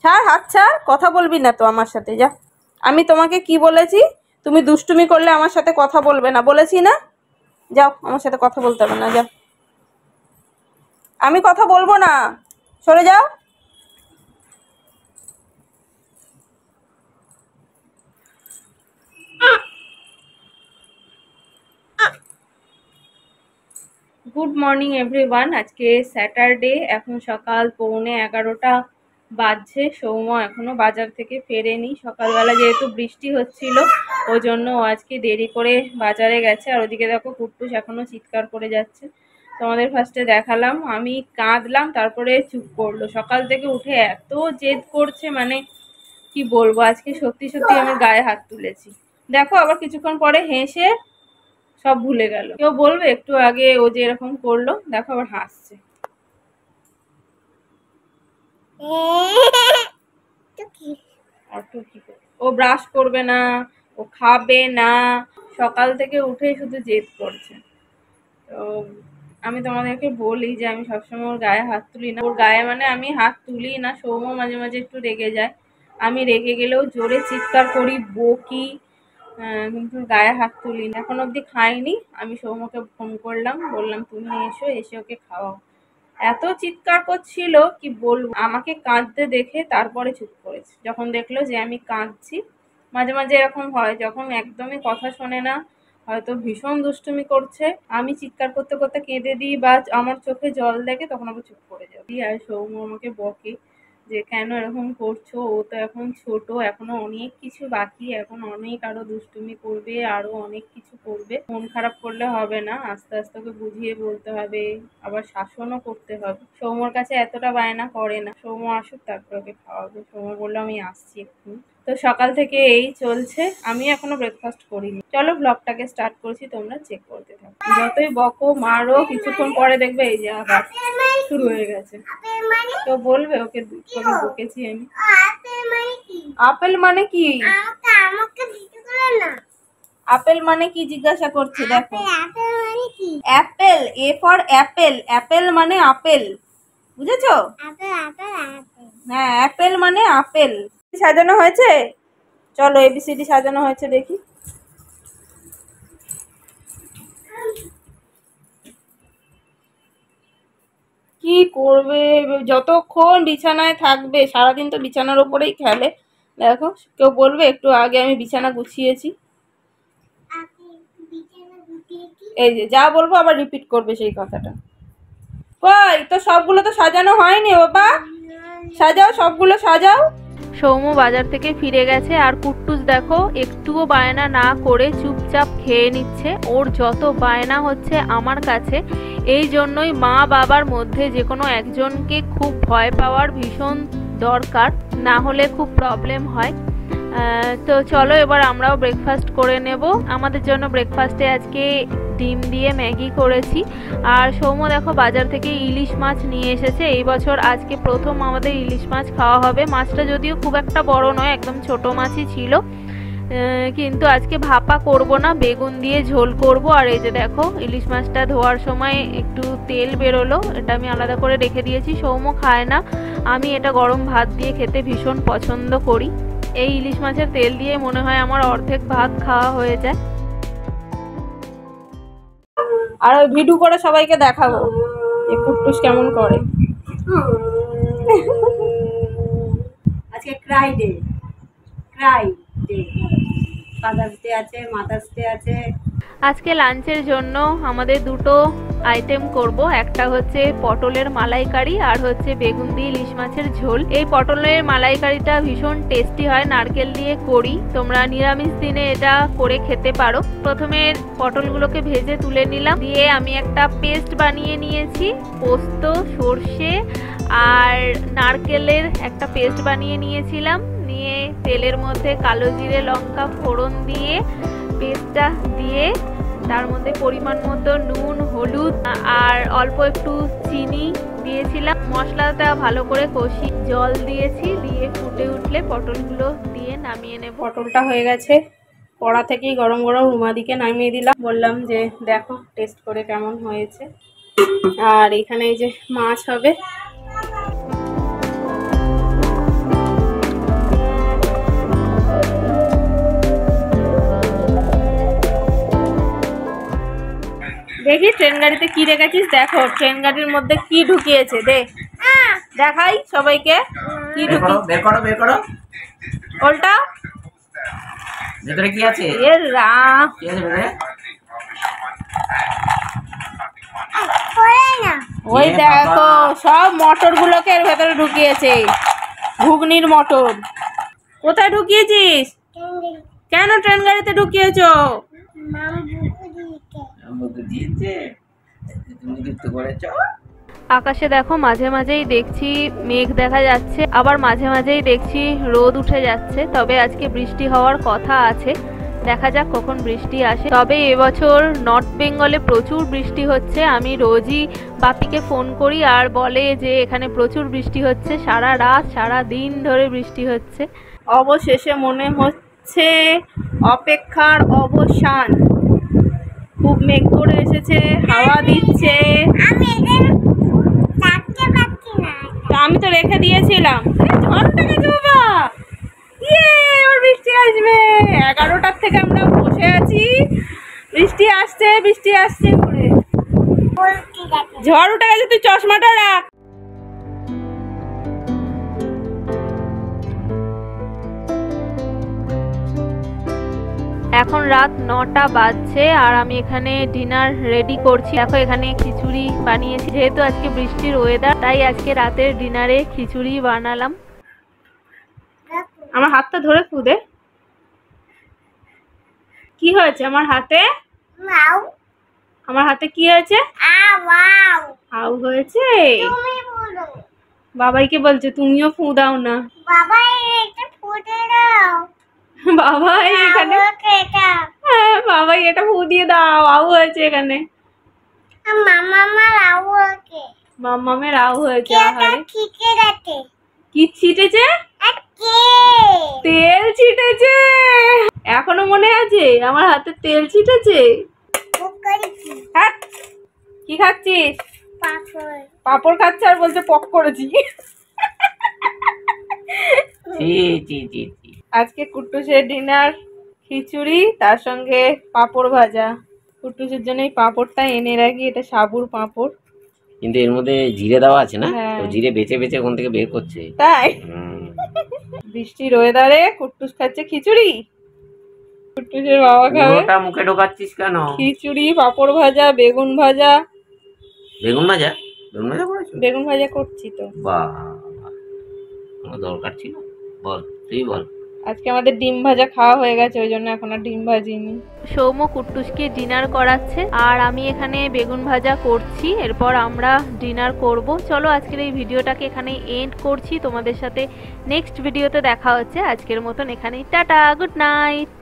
ছাড়, হাত ছাড়, কথা বলবি না তো আমার সাথে, যা। আমি তোমাকে কি বলেছি? তুমি দুষ্টুমি করলে আমার সাথে কথা বলবে না, বলেছি না? যাও, আমার সাথে কথা বলতে হবে না, যাও। আমি কথা বলবো না, সরে যাও। Good morning everyone. আজকে স্যাটারডে, এখন সকাল 11:45 বাজছে। সৌম্য এখনো বাজার থেকে ফেরেনি। সকালবেলা যেহেতু বৃষ্টি হচ্ছিল ওই জন্য ও আজকে দেরি করে বাজারে গেছে। আর ওদিকে দেখো কুট্টুস এখনো চিৎকার করে যাচ্ছে। তোমাদের ফার্স্টে দেখালাম, আমি কাঁদলাম, তারপরে চুপ করলো। সকাল থেকে উঠে এত জেদ করছে, মানে কি বলবো, আজকে সত্যি সত্যি আমি গায়ে হাত তুলেছি। দেখো আবার কিছুক্ষণ পরে হেসে সব ভুলে গেল। কেউ বলবে একটু আগে ও যে এরকম করলো, দেখো আবার হাসছে। ও ব্রাশ করবে না, ও খাবে না, সকাল থেকে উঠে শুধু জেদ করছে। তো আমি তোমাদেরকে বলি যে আমি সবসময় ওর গায়ে হাত তুলি না। ওর গায়ে মানে আমি হাত তুলি না। সৌম্য মাঝে মাঝে একটু রেগে যায়, আমি রেগে গেলেও জোরে চিৎকার করি, বকি, কিন্তু গায়ে হাত তুলি না। এখন অব্দি খাইনি। আমি সৌম্যকে ফোন করলাম, বললাম তুমি এসো, এসে ওকে খাওয়াও। এত চিৎকার করছিল কি বলবো। আমাকে কাঁদতে দেখে তারপরে চুপ করেছে, যখন দেখলো যে আমি কাঁদছি। মাঝে মাঝে এরকম হয়, যখন একদমই কথা শোনে না, হয়তো ভীষণ দুষ্টুমি করছে, আমি চিৎকার করতে করতে কেঁদে দিই বা আমার চোখে জল দেখে, তখন আবার চুপ করে যাবে। আর সৌম্য আমাকে বকে যে কেন এরকম করছো, ও তো এখন ছোট, এখনো অনেক কিছু বাকি, এখন অনেক আরো দুষ্টুমি করবে, আরো অনেক কিছু করবে। মন খারাপ করলে হবে না, আস্তে আস্তে ওকে বুঝিয়ে বলতে হবে, আবার শাসনও করতে হবে। সৌম্যর কাছে এতটা বায়না করে না। সৌম্য আসুক তারপর ওকে খাওয়াবে। সৌম্য বললো আমি আসছি একটু। তো সকাল থেকে এই চলছে। আমি এখনো ব্রেকফাস্ট করিনি। চলো ব্লগটাকে স্টার্ট করছি, তোমরা চেক করতে থাকো। যতই বকো মারো, কিছুক্ষণ পরে দেখবে এই যে আবার শুরু হয়ে গেছে। তো বলবে ওকে বকেছি আমি। আপেল মানে কি? আপেল মানে কি জিজ্ঞাসা করছে, দেখো। Apple, A for Apple. Apple মানে আপেল, বুঝেছো? হ্যাঁ, অ্যাপেল মানে আপেল। সাজানো হয়েছে, চলো এবিসিডি সাজানো হয়েছে দেখি। কি করবে, যতক্ষণ বিছানায় থাকবে, সারাদিন তো বিছানার ওপরেই খেলে। দেখো, কেউ বলবে একটু আগে আমি বিছানা গুছিয়েছি। এই যে যা বলবো আবার রিপিট করবে সেই কথাটা। কই তো সবগুলো তো সাজানো হয়নি বাবা, সাজাও, সবগুলো সাজাও। সৌম্য বাজার থেকে ফিরে গেছে, আর কুট্টুস দেখো একটুও বায়না না করে চুপচাপ খেয়ে নিচ্ছে। ওর যত বায়না হচ্ছে আমার কাছে। এই জন্যই মা বাবার মধ্যে যে কোনো একজনকে খুব ভয় পাওয়ার ভীষণ দরকার, না হলে খুব প্রবলেম হয়। তো চলো এবার আমরাও ব্রেকফাস্ট করে নেব। আমাদের জন্য ব্রেকফাস্টে আজকে ডিম দিয়ে ম্যাগি করেছি। আর সৌম্য দেখো বাজার থেকে ইলিশ মাছ নিয়ে এসেছে। এই বছর আজকে প্রথম আমাদের ইলিশ মাছ খাওয়া হবে। মাছটা যদিও খুব একটা বড় নয়, একদম ছোট মাছই ছিল, কিন্তু আজকে ভাপা করব না, বেগুন দিয়ে ঝোল করব। আর এই যে দেখো ইলিশ মাছটা ধোয়ার সময় একটু তেল বেরোলো, এটা আমি আলাদা করে রেখে দিয়েছি। সৌম্য খায় না, আমি এটা গরম ভাত দিয়ে খেতে ভীষণ পছন্দ করি। এই ইলিশ মাছের তেল দিয়ে মনে হয় আমার অর্ধেক ভাত খাওয়া হয়ে যায়। আর ওই ভিডিও করে সবাইকে দেখাবো যে কুট্টুস কেমন করে। আজকে Cry day, Cry day, father's day আছে, মাদার্স ডে আছে। আজকে লাঞ্চের জন্য আমাদের দুটো আইটেম করব। একটা হচ্ছে পটলের মালাইকারি, আর হচ্ছে বেগুন দিয়ে ইলিশ মাছের ঝোল। এই পটলের মালাইকারিটা ভীষণ টেস্টি হয়, নারকেল দিয়ে করি। তোমরা নিরামিষ দিনে এটা করে খেতে পারো। প্রথমে পটলগুলোকে ভেজে তুলে নিলাম, দিয়ে আমি একটা পেস্ট বানিয়ে নিয়েছি। পোস্ত, সর্ষে আর নারকেলের একটা পেস্ট বানিয়ে নিয়েছিলাম। নিয়ে তেলের মধ্যে কালো জিরে লঙ্কা ফোড়ন দিয়ে পেস্টটা দিয়ে তার মধ্যে পরিমাণ মতো নুন, হলুদ আর অল্প একটু চিনি দিয়েছিলাম। মশলাটা ভালো করে কষি, জল দিয়েছি, দিয়ে ফুটে উঠলে পটলগুলো দিয়ে নামিয়ে নেব। পটলটা হয়ে গেছে, কড়া থেকেই গরম গরম রুমাদিকে নামিয়ে দিলাম। বললাম যে দেখো টেস্ট করে কেমন হয়েছে। আর এখানে এই যে মাছ হবে। দেখি ট্রেন গাড়িতে কি রেখেছিস। দেখো ট্রেন গাড়ির মধ্যে কি ঢুকিয়েছে, দেখাই সবাইকে কি বের করো বের করো। ওলটা ভেতরে কি আছে? এ রাম, কি আছে ভেতরে? ওই দেখো সব মটর গুলোকে এর ভেতরে ঢুকিয়েছে, ঘুগনির মটর। কোথায় ঢুকিয়েছিস? কেন ট্রেন গাড়িতে ঢুকিয়েছো? আকাশে দেখো মাঝে মাঝেই দেখছি মেঘ দেখা যাচ্ছে, আবার মাঝে মাঝেই দেখছি রোদ উঠে যাচ্ছে। তবে আজকে বৃষ্টি হওয়ার কথা আছে, দেখা যাক কখন বৃষ্টি আসে। তবে এবছর নর্থ বেঙ্গলে প্রচুর বৃষ্টি হচ্ছে। আমি রোজই বাপিকে ফোন করি আর বলে যে এখানে প্রচুর বৃষ্টি হচ্ছে, সারা রাত সারা দিন ধরে বৃষ্টি হচ্ছে। অবশেষে মনে হচ্ছে অপেক্ষার অবসান। খুব মেঘ করে এসেছে, হাওয়া দিচ্ছে। আমি তো রেখে দিয়েছিলাম। বৃষ্টি আসবে, 11টার থেকে আমরা বসে আছি, বৃষ্টি আসছে বৃষ্টি আসছে করে। ঝড় উঠে গেছে, তুই চশমাটা রাখ। এখন রাত 9টা বাজছে আর আমি এখানে ডিনার রেডি করছি। দেখো এখানে খিচুড়ি বানিয়েছি, যেহেতু আজকে বৃষ্টির ওয়েদার তাই আজকে রাতের ডিনারে খিচুড়ি বানালাম। আমার হাতটা ধরে ফুদে, কি হয়েছে আমার হাতে? আমার হাতে কি হয়েছে? আউ হয়েছে। বাবাইকে বলছে তুমিও ফু দাও না। বাবাই এখানে, হ্যাঁ বাবাই এটা ফু দিয়ে দাও, আউ হয়েছে এখানে। মাম্মামের আউ হয়েছে। কি ছিটেছে? তেল ছিটেছে। এখনো মনে আছে আমার হাতে তেল ছিটেছে? কি খাচ্ছিস? পাপড় খাচ্ছে আর বলছে পক করেছি। আজকে কুট্টুসের ডিনার খিচুড়ি, তার সঙ্গে পাপড় ভাজা। কুট্টুসের জন্য এই পাপড়টা এনে রাখি, এটা সাবুর পাপড়, কিন্তু এর মধ্যে জিরে দেওয়া আছে না, তো জিরে বেঁচে বেঁচে ওখান থেকে বের করছে তাই। বৃষ্টির ওয়েদারে কুট্টুস খাচ্ছে খিচুড়ি। কুট্টুসের বাবা খাবে। ওটা মুখে ঢোকাচ্ছিস কেন? খিচুড়ি, পাপড় ভাজা, বেগুন ভাজা। বেগুন ভাজা? বেগুন ভাজা করেছো? বেগুন ভাজা করছি তো। বাহ, আমার দরকার ছিল, বল তুই বল। আজকে আমাদের ডিম ভাজা খাওয়া হয়ে গেছে, ওই জন্য এখন আর ডিম ভাজিনি। সৌম্য কুট্টুসকে ডিনার করাচ্ছে আর আমি এখানে বেগুন ভাজা করছি। এরপর আমরা ডিনার করব। চলো আজকের এই ভিডিওটাকে এখানে এন্ড করছি, তোমাদের সাথে নেক্সট ভিডিওতে দেখা হচ্ছে। আজকের মতন এখানেই টাটা, গুড নাইট।